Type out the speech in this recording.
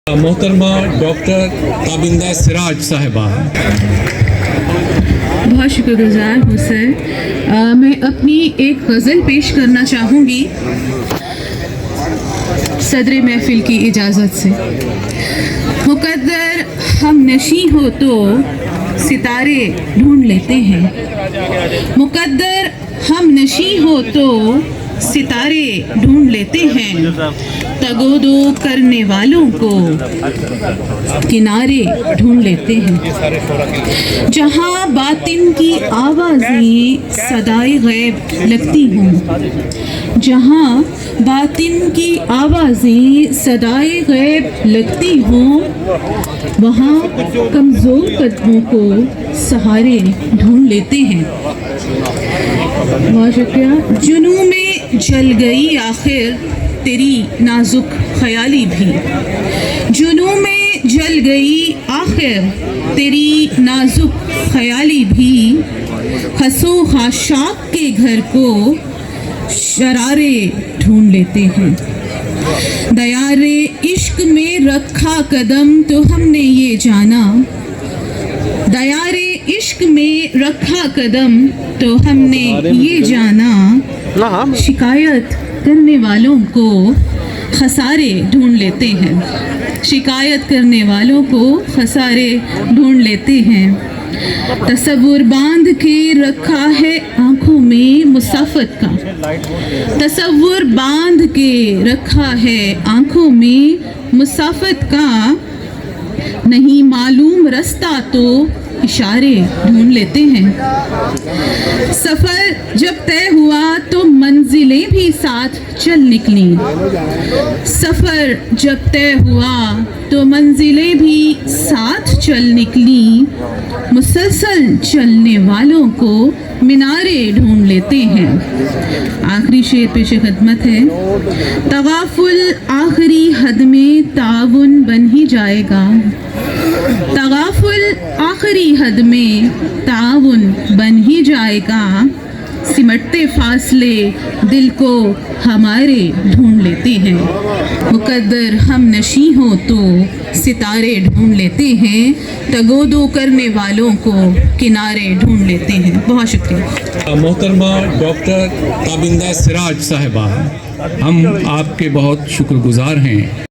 मोहतरमा डॉक्टर ताबिंदा सिराज साहिबा। बहुत शुक्रगुजार हूँ सर। मैं अपनी एक गज़ल पेश करना चाहूँगी सदर महफिल की इजाज़त से। मुक़द्दर हम नशी हो तो सितारे ढूंढ लेते हैं, मुक़द्दर हम नशी हो तो सितारे ढूंढ लेते हैं, तगोदो करने वालों को किनारे ढूंढ लेते हैं। जहाँ बातिन की आवाज़ें सदाए गैब लगती हों, जहाँ बातिन की आवाज़ें सदाए गैब लगती हों, वहाँ कमज़ोर कदमों को सहारे ढूंढ लेते हैं। बहुत शुक्रिया। जुनू में जल गई आखिर तेरी नाजुक ख्याली भी, जुनू में जल गई आखिर तेरी नाजुक ख्याली भी, खसो खाशाक के घर को शरारे ढूंढ लेते हैं। दयारे इश्क में रखा कदम तो हमने ये जाना, दयारे इश्क में रखा कदम तो हमने ये जाना, शिकायत करने वालों को खसारे ढूंढ लेते हैं, शिकायत करने वालों को खसारे ढूंढ लेते हैं। तसव्वुर बांध के रखा है आंखों में मुसाफत का, तसव्वुर बांध के रखा है आंखों में मुसाफत का, नहीं मालूम रास्ता तो इशारे ढूंढ लेते हैं। सफ़र जब तय हुआ तो मंजिलें भी साथ चल निकली, सफ़र जब तय हुआ तो मंजिलें भी साथ चल निकली, मुसलसल चलने वालों को मीनारे ढूंढ लेते हैं। आखिरी शेर पेश खिदमत है। तगाफुल आखिरी हद में ताउन बन ही जाएगा, तगाफुल आखिरी हद में ताउन बन ही जाएगा, सिमटते फासले दिल को हमारे ढूंढ लेते हैं, मुक़द्दर हम नशी हो तो सितारे ढूंढ लेते हैं, तगोदो करने वालों को किनारे ढूंढ लेते हैं। बहुत शुक्रिया। मोहतरमा डॉक्टर ताबिंदा सिराज साहिबा, हम आपके बहुत शुक्रगुजार हैं।